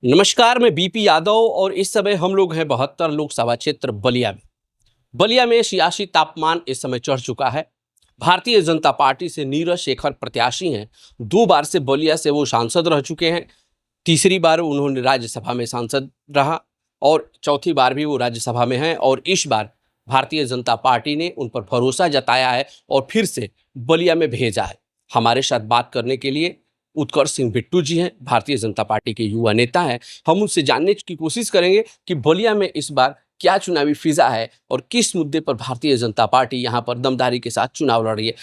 नमस्कार, मैं बीपी यादव और इस समय हम लोग हैं 72 लोकसभा क्षेत्र बलिया में। बलिया में सियासी तापमान इस समय चढ़ चुका है। भारतीय जनता पार्टी से नीरज शेखर प्रत्याशी हैं। 2 बार से बलिया से वो सांसद रह चुके हैं। तीसरी बार उन्होंने राज्यसभा में सांसद रहा और चौथी बार भी वो राज्यसभा में हैं और इस बार भारतीय जनता पार्टी ने उन पर भरोसा जताया है और फिर से बलिया में भेजा है। हमारे साथ बात करने के लिए उत्कर्ष सिंह बिट्टू जी हैं, भारतीय जनता पार्टी के युवा नेता हैं। हम उनसे जानने की कोशिश करेंगे कि बलिया में इस बार क्या चुनावी फिजा है और किस मुद्दे पर भारतीय जनता पार्टी यहाँ पर दमदारी के साथ चुनाव लड़ रही है।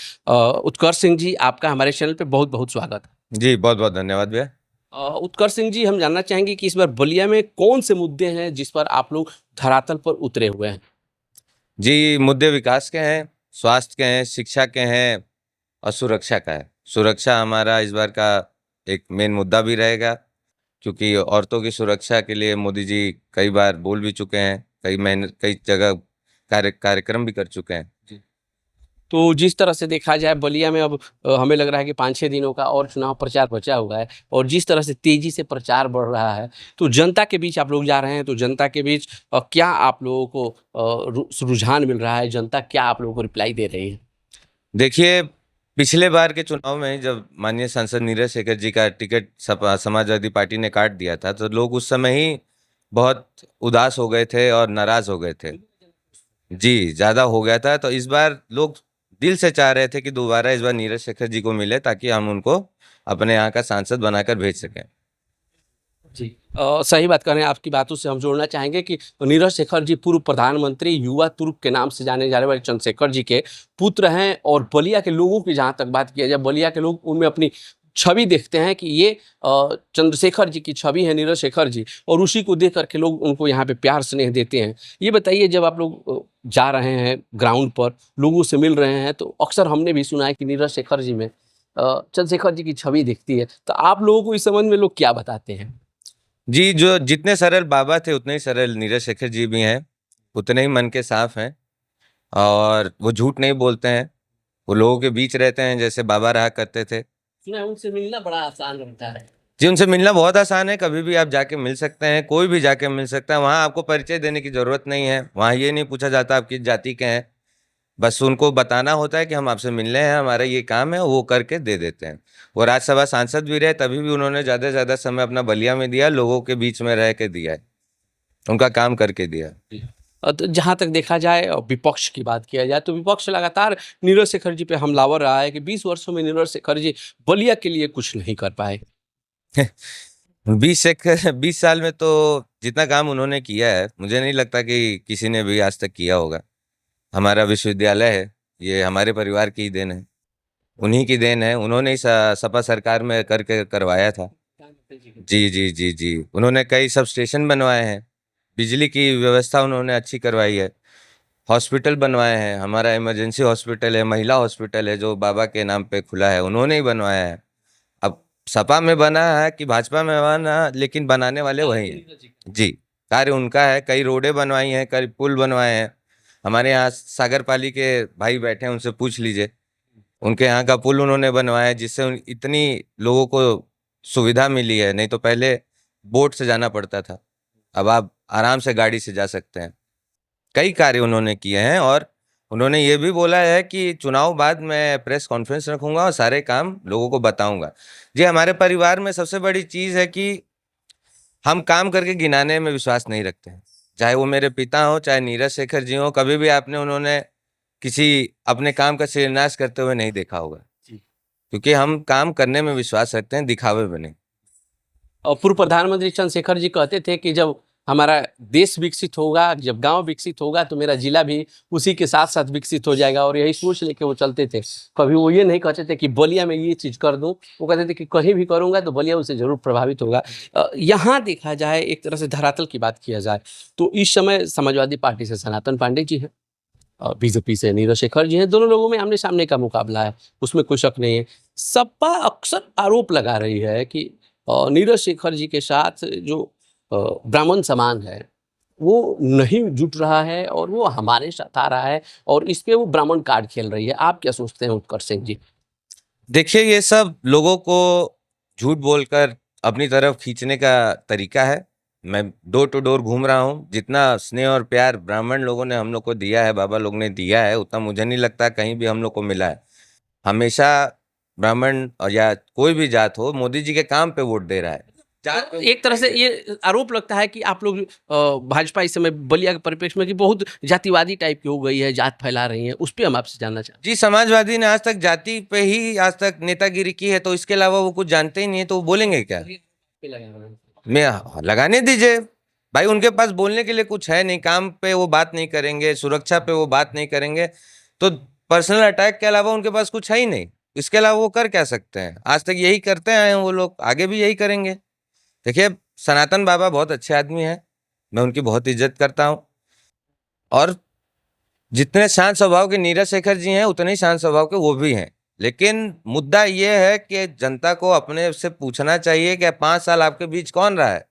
उत्कर्ष सिंह जी, आपका हमारे चैनल पे बहुत बहुत स्वागत है। जी, बहुत-बहुत धन्यवाद भैया। उत्कर्ष सिंह जी, हम जानना चाहेंगे कि इस बार बलिया में कौन से मुद्दे हैं जिस पर आप लोग धरातल पर उतरे हुए हैं? जी, मुद्दे विकास के हैं, स्वास्थ्य के हैं, शिक्षा के हैं और सुरक्षा का है। सुरक्षा हमारा इस बार का एक मेन मुद्दा भी रहेगा, क्योंकि औरतों की सुरक्षा के लिए मोदी जी कई बार बोल भी चुके हैं, कई जगह कार्यक्रम भी कर चुके हैं। जी। तो जिस तरह से देखा जाए बलिया में अब हमें लग रहा है कि 5-6 दिनों का और चुनाव प्रचार बचा हुआ है और जिस तरह से तेजी से प्रचार बढ़ रहा है, तो जनता के बीच आप लोग जा रहे हैं, तो जनता के बीच क्या आप लोगों को रुझान मिल रहा है? जनता क्या आप लोगों को रिप्लाई दे रही है? देखिए, पिछले बार के चुनाव में जब माननीय सांसद नीरज शेखर जी का टिकट समाजवादी पार्टी ने काट दिया था, तो लोग उस समय ही बहुत उदास हो गए थे और नाराज़ हो गए थे। जी, ज़्यादा हो गया था, तो इस बार लोग दिल से चाह रहे थे कि दोबारा इस बार नीरज शेखर जी को मिले, ताकि हम उनको अपने यहाँ का सांसद बनाकर भेज सकें। जी। सही बात कर रहे हैं, आपकी बातों से हम जोड़ना चाहेंगे कि नीरज शेखर जी पूर्व प्रधानमंत्री युवा तुर्क के नाम से जाने जाने वाले चंद्रशेखर जी के पुत्र हैं और बलिया के लोगों की जहाँ तक बात किया जाए, बलिया के लोग उनमें अपनी छवि देखते हैं कि ये चंद्रशेखर जी की छवि है नीरज शेखर जी, और उसी को देख करके लोग उनको यहाँ पे प्यार स्नेह देते हैं। ये बताइए, जब आप लोग जा रहे हैं ग्राउंड पर, लोगों से मिल रहे हैं, तो अक्सर हमने भी सुना है कि नीरज शेखर जी में चंद्रशेखर जी की छवि दिखती है। तो आप लोगों को इस संबंध में लोग क्या बताते हैं? जी, जो जितने सरल बाबा थे, उतने ही सरल नीरज शेखर जी भी हैं, उतने ही मन के साफ हैं और वो झूठ नहीं बोलते हैं। वो लोगों के बीच रहते हैं, जैसे बाबा रहा करते थे। सुना है उनसे मिलना बड़ा आसान रहता है। जी, उनसे मिलना बहुत आसान है, कभी भी आप जाके मिल सकते हैं, कोई भी जाके मिल सकता है। वहाँ आपको परिचय देने की ज़रूरत नहीं है, वहाँ ये नहीं पूछा जाता आप किस जाति के हैं। बस उनको बताना होता है कि हम आपसे मिलने हैं, हमारा ये काम है, वो करके दे देते हैं। वो राज्यसभा सांसद भी रहे, तभी भी उन्होंने ज़्यादा से ज़्यादा समय अपना बलिया में दिया, लोगों के बीच में रह के दिया है, उनका काम करके दिया है। तो जहाँ तक देखा जाए विपक्ष की बात किया जाए, तो विपक्ष लगातार नीरज शेखर जी पे हमलावर रहा है कि 20 वर्षों में नीरज शेखर जी बलिया के लिए कुछ नहीं कर पाए। 20 साल में तो जितना काम उन्होंने किया है, मुझे नहीं लगता कि किसी ने भी आज तक किया होगा। हमारा विश्वविद्यालय है, ये हमारे परिवार की ही देन है, उन्हीं की देन है, उन्होंने ही सपा सरकार में करके करवाया था। जी, जी, जी, जी। उन्होंने कई सब स्टेशन बनवाए हैं, बिजली की व्यवस्था उन्होंने अच्छी करवाई है, हॉस्पिटल बनवाए हैं, हमारा इमरजेंसी हॉस्पिटल है, महिला हॉस्पिटल है, जो बाबा के नाम पे खुला है, उन्होंने ही बनवाया है। अब सपा में बना है कि भाजपा में बना, लेकिन बनाने वाले वही हैं। जी, कार्य उनका है, कई रोडें बनवाई हैं, कई पुल बनवाए हैं। हमारे यहाँ सागर पाली के भाई बैठे हैं, उनसे पूछ लीजिए, उनके यहाँ का पुल उन्होंने बनवाया है, जिससे इतनी लोगों को सुविधा मिली है। नहीं तो पहले बोट से जाना पड़ता था, अब आप आराम से गाड़ी से जा सकते हैं। कई कार्य उन्होंने किए हैं और उन्होंने ये भी बोला है कि चुनाव बाद मैं प्रेस कॉन्फ्रेंस रखूंगा और सारे काम लोगों को बताऊंगा। जी, हमारे परिवार में सबसे बड़ी चीज़ है कि हम काम करके गिनाने में विश्वास नहीं रखते हैं। चाहे वो मेरे पिता हो, चाहे नीरज शेखर जी हो, कभी भी आपने उन्होंने किसी अपने काम का शिलान्यास करते हुए नहीं देखा होगा, क्योंकि हम काम करने में विश्वास रखते हैं, दिखावे में नहीं। और पूर्व प्रधानमंत्री चंद्रशेखर जी कहते थे कि जब हमारा देश विकसित होगा, जब गांव विकसित होगा, तो मेरा जिला भी उसी के साथ साथ विकसित हो जाएगा, और यही सोच लेके वो चलते थे। कभी वो ये नहीं कहते थे कि बलिया में ये चीज़ कर दूं, वो कहते थे कि कहीं भी करूंगा तो बलिया उससे जरूर प्रभावित होगा। यहाँ देखा जाए, एक तरह से धरातल की बात किया जाए, तो इस समय समाजवादी पार्टी से सनातन पांडे जी हैं, बीजेपी से नीरज शेखर जी हैं। दोनों लोगों में आमने सामने का मुकाबला है, उसमें कोई शक नहीं है। सपा अक्सर आरोप लगा रही है कि नीरज शेखर जी के साथ जो ब्राह्मण समाज है वो नहीं जुट रहा है और वो हमारे साथ आ रहा है, और इस पे वो ब्राह्मण कार्ड खेल रही है। आप क्या सोचते हैं उत्कर्ष सिंह जी? देखिए, ये सब लोगों को झूठ बोलकर अपनी तरफ खींचने का तरीका है। मैं डोर टू डोर घूम रहा हूँ। जितना स्नेह और प्यार ब्राह्मण लोगों ने हम लोग को दिया है, बाबा लोग ने दिया है, उतना मुझे नहीं लगता कहीं भी हम लोग को मिला है। हमेशा ब्राह्मण और या कोई भी जात हो, मोदी जी के काम पे वोट दे रहा है। तो एक तरह से ये आरोप लगता है कि आप लोग भाजपा इस समय बलिया के परिप्रेक्ष्य में कि बहुत जातिवादी टाइप की हो गई है, जात फैला रही है, उस पर हम आपसे जानना चाहते जी, समाजवादी ने आज तक जाति पे ही आज तक नेतागिरी की है, तो इसके अलावा वो कुछ जानते ही नहीं है, तो वो बोलेंगे क्या? हैं। मैं लगाने दीजिए भाई, उनके पास बोलने के लिए कुछ है नहीं, काम पे वो बात नहीं करेंगे, सुरक्षा पे वो बात नहीं करेंगे, तो पर्सनल अटैक के अलावा उनके पास कुछ है ही नहीं। इसके अलावा वो कर क्या सकते हैं? आज तक यही करते आए हैं वो लोग, आगे भी यही करेंगे। देखिए, सनातन बाबा बहुत अच्छे आदमी हैं, मैं उनकी बहुत इज्जत करता हूँ, और जितने शांत स्वभाव के नीरज शेखर जी हैं, उतने ही शांत स्वभाव के वो भी हैं। लेकिन मुद्दा ये है कि जनता को अपने से पूछना चाहिए कि 5 साल आपके बीच कौन रहा है?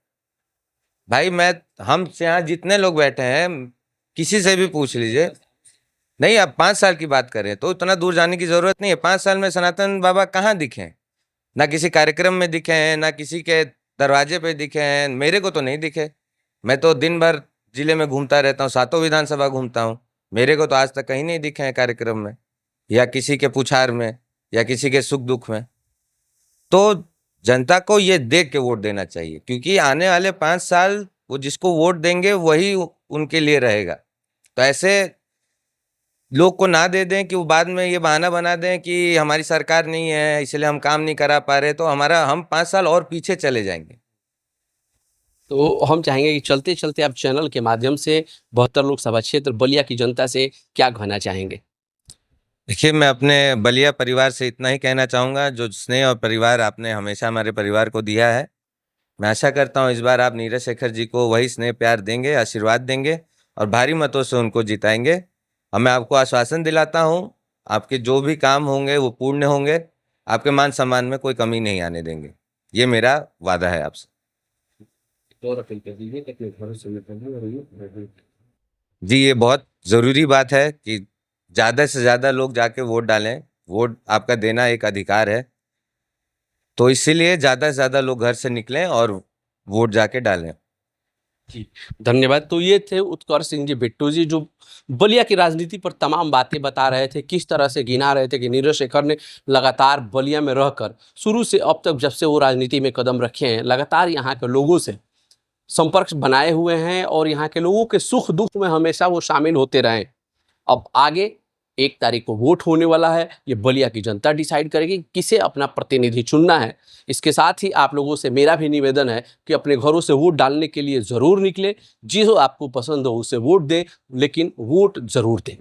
भाई, मैं हम यहाँ जितने लोग बैठे हैं, किसी से भी पूछ लीजिए। नहीं, आप 5 साल की बात करें तो इतना दूर जाने की जरूरत नहीं है। 5 साल में सनातन बाबा कहाँ दिखे हैं? ना किसी कार्यक्रम में दिखे हैं, ना किसी के दरवाजे पे दिखे हैं। मेरे को तो नहीं दिखे। मैं तो दिन भर जिले में घूमता रहता हूँ, 7 विधानसभा घूमता हूँ। मेरे को तो आज तक कहीं नहीं दिखे हैं कार्यक्रम में, या किसी के पुछार में, या किसी के सुख दुख में। तो जनता को ये देख के वोट देना चाहिए, क्योंकि आने वाले 5 साल वो जिसको वोट देंगे वही उनके लिए रहेगा। तो ऐसे लोग को ना दे दें कि वो बाद में ये बहाना बना दें कि हमारी सरकार नहीं है इसलिए हम काम नहीं करा पा रहे, तो हम 5 साल और पीछे चले जाएंगे। तो हम चाहेंगे कि चलते चलते आप चैनल के माध्यम से 72 लोकसभा क्षेत्र बलिया की जनता से क्या कहना चाहेंगे? देखिए, मैं अपने बलिया परिवार से इतना ही कहना चाहूँगा, जो स्नेह और परिवार आपने हमेशा हमारे परिवार को दिया है। मैं आशा करता हूँ इस बार आप नीरज शेखर जी को वही स्नेह प्यार देंगे, आशीर्वाद देंगे, और भारी मतों से उनको जिताएंगे। और मैं आपको आश्वासन दिलाता हूँ, आपके जो भी काम होंगे वो पूर्ण होंगे। आपके मान सम्मान में कोई कमी नहीं आने देंगे। ये मेरा वादा है आपसे। जी, ये बहुत ज़रूरी बात है कि ज़्यादा से ज़्यादा लोग जाके वोट डालें। वोट आपका देना एक अधिकार है, तो इसीलिए ज़्यादा से ज़्यादा लोग घर से निकलें और वोट जाके डालें। जी, धन्यवाद। तो ये थे उत्कर्ष सिंह जी बिट्टू जी, जो बलिया की राजनीति पर तमाम बातें बता रहे थे, किस तरह से गिना रहे थे कि नीरज शेखर ने लगातार बलिया में रहकर शुरू से अब तक, जब से वो राजनीति में कदम रखे हैं, लगातार यहाँ के लोगों से संपर्क बनाए हुए हैं और यहाँ के लोगों के सुख दुख में हमेशा वो शामिल होते रहे। अब आगे 1 तारीख को वोट होने वाला है, ये बलिया की जनता डिसाइड करेगी किसे अपना प्रतिनिधि चुनना है। इसके साथ ही आप लोगों से मेरा भी निवेदन है कि अपने घरों से वोट डालने के लिए ज़रूर निकले, जो आपको पसंद हो उसे वोट दें, लेकिन वोट ज़रूर दें।